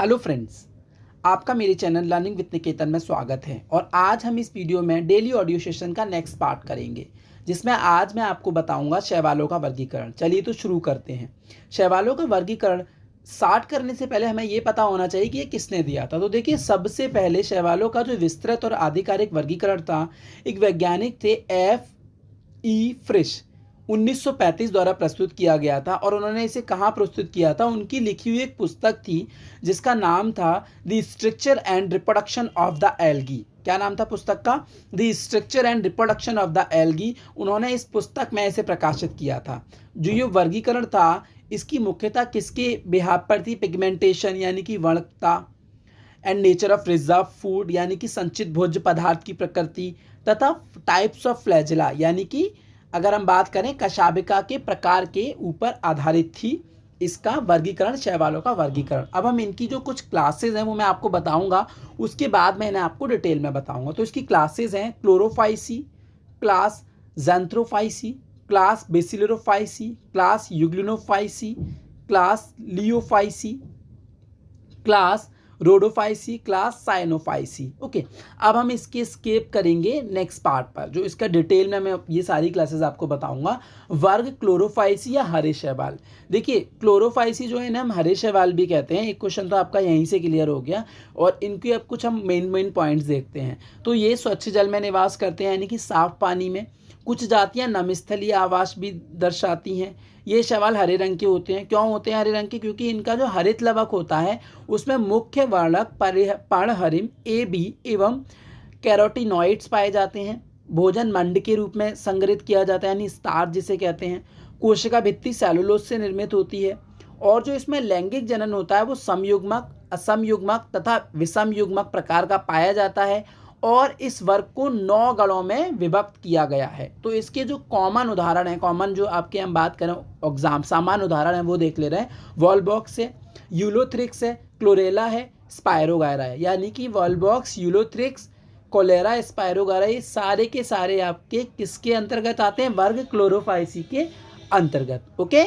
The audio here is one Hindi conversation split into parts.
हेलो फ्रेंड्स, आपका मेरे चैनल लर्निंग विद निकेतन में स्वागत है। और आज हम इस वीडियो में डेली ऑडियो सेशन का नेक्स्ट पार्ट करेंगे, जिसमें आज मैं आपको बताऊंगा शैवालों का वर्गीकरण। चलिए तो शुरू करते हैं। शैवालों का वर्गीकरण स्टार्ट करने से पहले हमें ये पता होना चाहिए कि ये किसने दिया था। तो देखिए, सबसे पहले शैवालों का जो विस्तृत और आधिकारिक वर्गीकरण था, एक वैज्ञानिक थे F.E. फ्रिश 1935 द्वारा प्रस्तुत किया गया था। और उन्होंने इसे कहाँ प्रस्तुत किया था? उनकी लिखी हुई एक पुस्तक थी जिसका नाम था the structure and reproduction of the algae. क्या नाम था पुस्तक का? The structure and reproduction of the algae. उन्होंने इस पुस्तक में इसे प्रकाशित किया था। जो ये वर्गीकरण था, इसकी मुख्यतः किसके बिहाफ पर थी? पिगमेंटेशन यानी कि वर्णकता, and nature of reserve food यानी कि संचित भोज्य पदार्थ की प्रकृति, तथा टाइप्स ऑफ फ्लैजिला यानी कि अगर हम बात करें कशाबिका के प्रकार के ऊपर आधारित थी इसका वर्गीकरण, शैवालों का वर्गीकरण। अब हम इनकी जो कुछ क्लासेज हैं वो मैं आपको बताऊंगा, उसके बाद मैं इन्हें आपको डिटेल में बताऊंगा। तो इसकी क्लासेज हैं chlorophyceae, class xanthophyceae, class bacillariophyceae, class euglenophyceae, class लियोफाइसी, class rhodophyceae, class cyanophyceae. Okay, अब हम इसके स्केप करेंगे नेक्स्ट पार्ट पर, जो इसका डिटेल में मैं ये सारी क्लासेस आपको बताऊंगा। वर्ग क्लोरोफाइसी या हरे शैवाल। देखिए, क्लोरोफाइसी जो है ना, हम हरे शैवाल भी कहते हैं। एक क्वेश्चन तो आपका यहीं से क्लियर हो गया। और इनके अब कुछ हम मेन पॉइंट्स देखते हैं। तो ये स्वच्छ जल में निवास करते हैं यानी कि साफ पानी में। कुछ जातियां नमस्थलीय आवास भी दर्शाती हैं। ये शैवाल हरे रंग के होते हैं। क्यों होते हैं हरे रंग के? क्योंकि इनका जो हरित लवक होता है उसमें मुख्य वर्णक पर्णहरिम ए बी एवं कैरोटीनॉइड्स पाए जाते हैं। भोजन मंड के रूप में संग्रहित किया जाता है यानी स्टार्च जिसे कहते हैं। कोशिका भित्ति सेलुलोज से निर्मित होती है। और जो इसमें लैंगिक जनन होता है वो समयुग्मक, असमयुग्मक तथा विषमयुग्मक प्रकार का पाया जाता है। और इस वर्ग को 9 गणों में विभक्त किया गया है। तो इसके जो कॉमन उदाहरण हैं, कॉमन जो आपके हम बात करें एग्जाम सामान्य उदाहरण है वो देख ले रहे हैं। वॉलबॉक्स है, यूलोथ्रिक्स है, क्लोरेला है, स्पायरोगायरा है। यानी कि वॉलबॉक्स, यूलोथ्रिक्स, कोलेरा, स्पायरोगायरा, ये सारे के सारे आपके किसके अंतर्गत आते हैं? वर्ग क्लोरोफाइसी के अंतर्गत। ओके,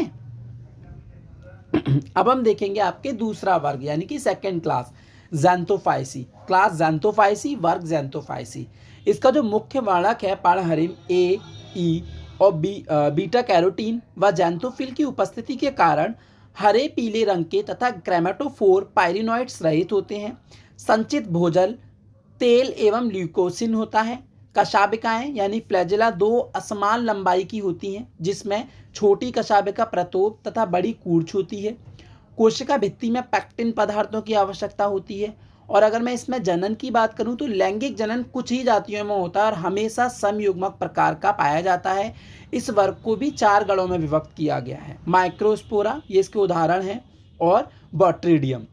अब हम देखेंगे आपके दूसरा वर्ग यानी कि सेकेंड क्लास, ज़ैंथोफाइसी। क्लास ज़ैंथोफाइसी, वर्ग ज़ैंथोफाइसी। इसका जो मुख्य वर्णक है पर्णहरिम ए, ई और बीटा कैरोटीन व ज़ैंथोफिल की उपस्थिति के कारण हरे पीले रंग के तथा क्रेमेटोफोर पायरिनॉइड्स रहित होते हैं। संचित भोजन तेल एवं ल्यूकोसिन होता है। कशाबिकाएं यानी फ्लैजिला 2 असमान लंबाई की होती हैं, जिसमें छोटी कशाबिका प्रतोप तथा बड़ी कूर्च होती है। कोशिका भित्ति में पैक्टिन पदार्थों की आवश्यकता होती है। और अगर मैं इसमें जनन की बात करूं तो लैंगिक जनन कुछ ही जातियों में होता है और हमेशा समयुग्मक प्रकार का पाया जाता है। इस वर्ग को भी 4 गणों में विभक्त किया गया है। माइक्रोस्पोरा ये इसके उदाहरण हैं, और बॉट्रिडियम।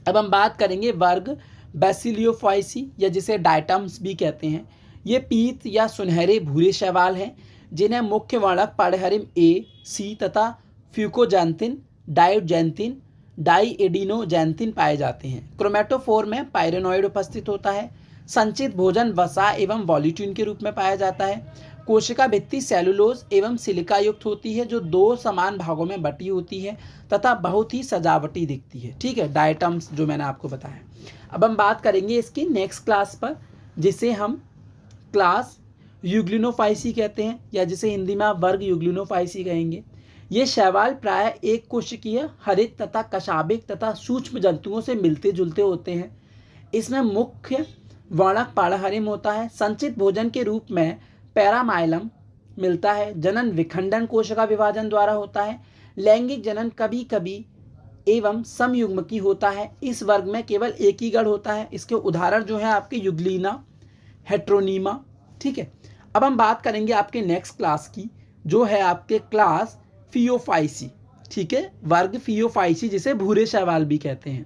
अब हम बात करेंगे वर्ग बैसिलियोफाइसी या जिसे डायटम्स भी कहते हैं। ये पीत या सुनहरे भूरे शैवाल हैं, जिन्हें मुख्य वर्णक पर्णहरिम ए, सी तथा फ्यूकोजैंथिन, डाइजैंथिन, डाइएडिनोजैंथिन पाए जाते हैं। क्रोमेटोफोर में पायरेनॉइड उपस्थित होता है। संचित भोजन वसा एवं वॉल्यूटिन के रूप में पाया जाता है। कोशिका भित्ति सेलुलोज एवं सिलिका युक्त होती है, जो 2 समान भागों में बटी होती है तथा बहुत ही सजावटी दिखती है। ठीक है, डायटम्स जो मैंने आपको बताया। अब हम बात करेंगे इसकी नेक्स्ट क्लास पर, जिसे हम क्लास यूग्लिनोफाइसी कहते हैं, या जिसे हिंदी में आप वर्ग यूग्लिनोफाइसी कहेंगे। ये शैवाल प्राय एक कोशिकीय, हरित तथा कशाबिक तथा सूक्ष्म जंतुओं से मिलते जुलते होते हैं। इसमें मुख्य वर्णक पर्णहरिम होता है। संचित भोजन के रूप में पैरामाइलम मिलता है। जनन विखंडन कोशिका विभाजन द्वारा होता है। लैंगिक जनन कभी कभी एवं समयुग्मकी होता है। इस वर्ग में केवल एक ही गण होता है। इसके उदाहरण जो है आपके यूग्लिना, हेट्रोनीमा। ठीक है, अब हम बात करेंगे आपके नेक्स्ट क्लास की, जो है आपके क्लास फियोफाइसी। ठीक है, वर्ग फियोफाइसी जिसे भूरे शैवाल भी कहते हैं।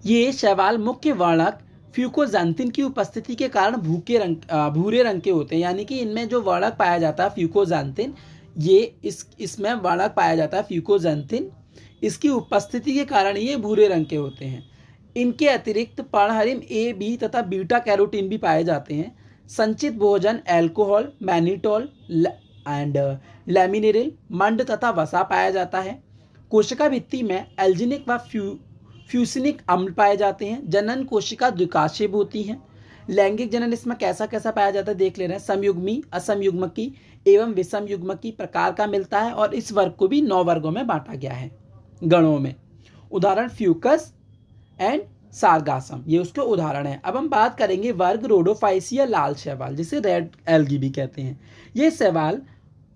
ये शैवाल मुख्य वर्णक फ्यूकोजैंथिन की उपस्थिति के कारण भूरे रंग के होते हैं। यानी कि इनमें जो वर्णक पाया जाता है फ्यूकोजैंथिन, ये इसमें वर्णक पाया जाता है फ्यूकोजैंथिन, इसकी उपस्थिति के कारण ये भूरे रंग के होते हैं। इनके अतिरिक्त पर्णहरिम ए, बी तथा बीटा कैरोटीन भी पाए जाते हैं। संचित भोजन एल्कोहल, मैनिटोल एंड लैमिनेरिल, मंड तथा वसा पाया जाता है। कोशिका भित्ति में एल्जिनिक व फ्यूसिनिक अम्ल पाए जाते हैं। जनन कोशिका द्विकाशीय होती हैं। लैंगिक जनन इसमें कैसा कैसा पाया जाता है देख ले रहे हैं। समयुग्मी, असमयुग्मकी एवं विषम युग्मकी प्रकार का मिलता है और इस वर्ग को भी 9 वर्गों में बांटा गया है, गणों में। उदाहरण फ्यूकस एंड सारगासम, ये उसके उदाहरण है। अब हम बात करेंगे वर्ग रोडोफाइसी या लाल शैवाल, जिसे रेड एल्गी भी कहते हैं। ये शैवाल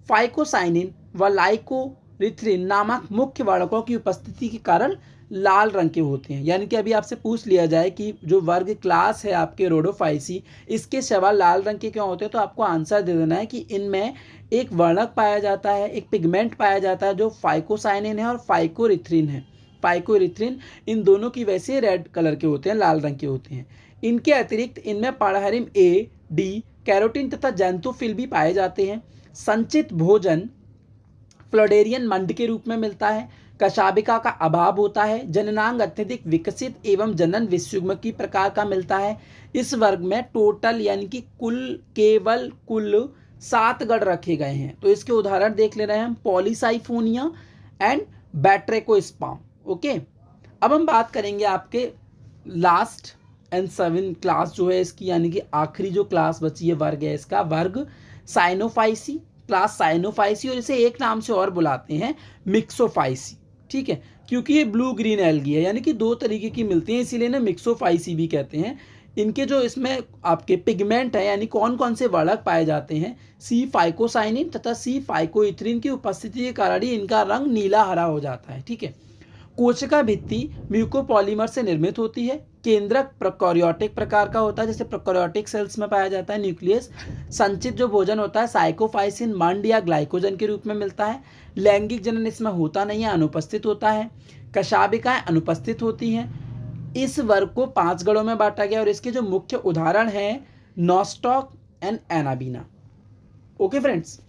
फाइकोसाइनिन व लाइकोरिथ्रिन नामक मुख्य वर्णकों की उपस्थिति के कारण लाल रंग के होते हैं। यानी कि अभी आपसे पूछ लिया जाए कि जो वर्ग क्लास है आपके रोडोफाइसी, इसके शैवाल लाल रंग के क्यों होते हैं, तो आपको आंसर दे देना है कि इनमें एक वर्णक पाया जाता है, एक पिगमेंट पाया जाता है जो फाइकोसाइनिन है और फाइकोरिथ्रिन है। फाइकोरिथ्रिन इन दोनों की वैसे रेड कलर के होते हैं, लाल रंग के होते हैं। इनके अतिरिक्त इनमें पाड़हरिम ए, डी, कैरोटीन तथा जैंथोफिल भी पाए जाते हैं। संचित भोजन फ्लोडेरियन मंड के रूप में मिलता है। कशाबिका का अभाव होता है। जननांग अत्यधिक विकसित एवं जनन विषयुग्मकी प्रकार का मिलता है। इस वर्ग में टोटल यानी कि कुल 7 गण रखे गए हैं। तो इसके उदाहरण देख ले रहे हैं हम, पॉलीसाइफोनिया एंड बैट्रेकोस्पाम। ओके, अब हम बात करेंगे आपके लास्ट एंड 7 क्लास जो है इसकी, यानी कि आखिरी जो क्लास बची है वर्ग है इसका, वर्ग साइनोफाइसी, क्लास साइनोफाइसी, और इसे एक नाम से और बुलाते हैं मिक्सोफाइसी। ठीक है, क्योंकि ये ब्लू ग्रीन एल्गी है, यानी कि 2 तरीके की मिलती हैं, इसीलिए ना मिक्सोफाइसी भी कहते हैं। इनके जो इसमें आपके पिगमेंट है, यानी कौन कौन से वर्णक पाए जाते हैं, सी फाइकोसाइनिन तथा सी फाइकोइथ्रिन की उपस्थिति के कारण ही इनका रंग नीला हरा हो जाता है। ठीक है, कोशिका भित्ति म्यूकोपॉलीमर से निर्मित होती है। केंद्रक प्रोकैरियोटिक प्रकार का होता है, जैसे प्रोकैरियोटिक सेल्स में पाया जाता है न्यूक्लियस। संचित जो भोजन होता है साइकोफाइसिन, मंड या ग्लाइकोजन के रूप में मिलता है। लैंगिक जनन इसमें होता नहीं है, अनुपस्थित होता है। कशाबिकाएं अनुपस्थित होती हैं। इस वर्ग को 5 गणों में बांटा गया और इसके जो मुख्य उदाहरण हैं nostoc and anabaena. Okay friends,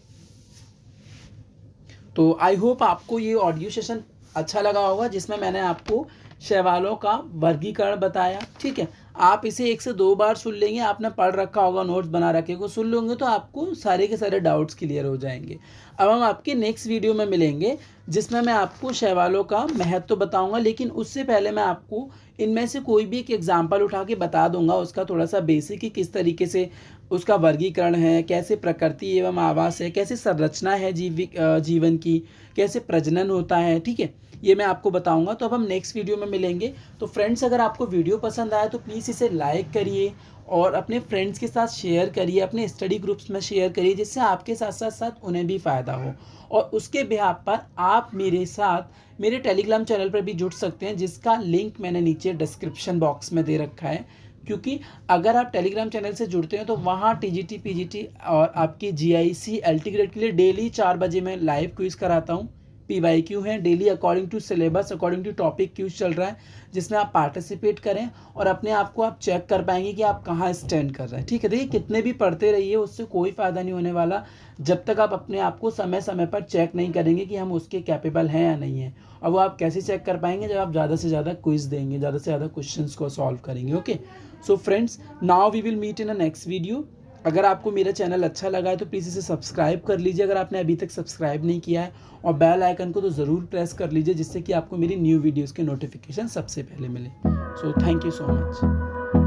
तो आई होप आपको ये ऑडियो सेशन अच्छा लगा होगा, जिसमें मैंने आपको शैवालों का वर्गीकरण बताया। ठीक है, आप इसे 1 से 2 बार सुन लेंगे, आपने पढ़ रखा होगा, नोट्स बना रखे को सुन लेंगे तो आपको सारे के सारे डाउट्स क्लियर हो जाएंगे। अब हम आपके नेक्स्ट वीडियो में मिलेंगे, जिसमें मैं आपको शैवालों का महत्व बताऊंगा, लेकिन उससे पहले मैं आपको इनमें से कोई भी एक एग्जाम्पल उठा के बता दूंगा, उसका थोड़ा सा बेसिक कि किस तरीके से उसका वर्गीकरण है, कैसे प्रकृति एवं आवास है, कैसे संरचना है जीवन की, कैसे प्रजनन होता है। ठीक है, ये मैं आपको बताऊंगा। तो अब हम नेक्स्ट वीडियो में मिलेंगे। तो फ्रेंड्स, अगर आपको वीडियो पसंद आया तो प्लीज़ इसे लाइक करिए और अपने फ्रेंड्स के साथ शेयर करिए, अपने स्टडी ग्रुप्स में शेयर करिए, जिससे आपके साथ साथ साथ उन्हें भी फ़ायदा हो। और उसके बिहाफ पर आप मेरे साथ मेरे टेलीग्राम चैनल पर भी जुड़ सकते हैं, जिसका लिंक मैंने नीचे डिस्क्रिप्शन बॉक्स में दे रखा है। क्योंकि अगर आप टेलीग्राम चैनल से जुड़ते हैं तो वहाँ टीजीटी, पीजीटी और आपकी जीआईसी, एलटी ग्रेड के लिए डेली 4 बजे मैं लाइव क्विज कराता हूँ। पीवाईक्यू है daily according to syllabus, according to topic क्यूज चल रहा है, जिसमें आप पार्टिसिपेट करें और अपने आप को आप चेक कर पाएंगे कि आप कहाँ स्टैंड कर रहे हैं। ठीक है, देखिए कितने भी पढ़ते रहिए, उससे कोई फ़ायदा नहीं होने वाला जब तक आप अपने आप को समय समय पर चेक नहीं करेंगे कि हम उसके कैपेबल हैं या नहीं हैं। और वो आप कैसे चेक कर पाएंगे, जब आप ज़्यादा से ज़्यादा क्विज देंगे, ज़्यादा से ज़्यादा क्वेश्चन को सॉल्व करेंगे। Okay, so friends, now we will meet in a next video. अगर आपको मेरा चैनल अच्छा लगा है तो प्लीज़ इसे सब्सक्राइब कर लीजिए, अगर आपने अभी तक सब्सक्राइब नहीं किया है, और बेल आइकन को तो ज़रूर प्रेस कर लीजिए, जिससे कि आपको मेरी न्यू वीडियोज़ के नोटिफिकेशन सबसे पहले मिले। So thank you so much.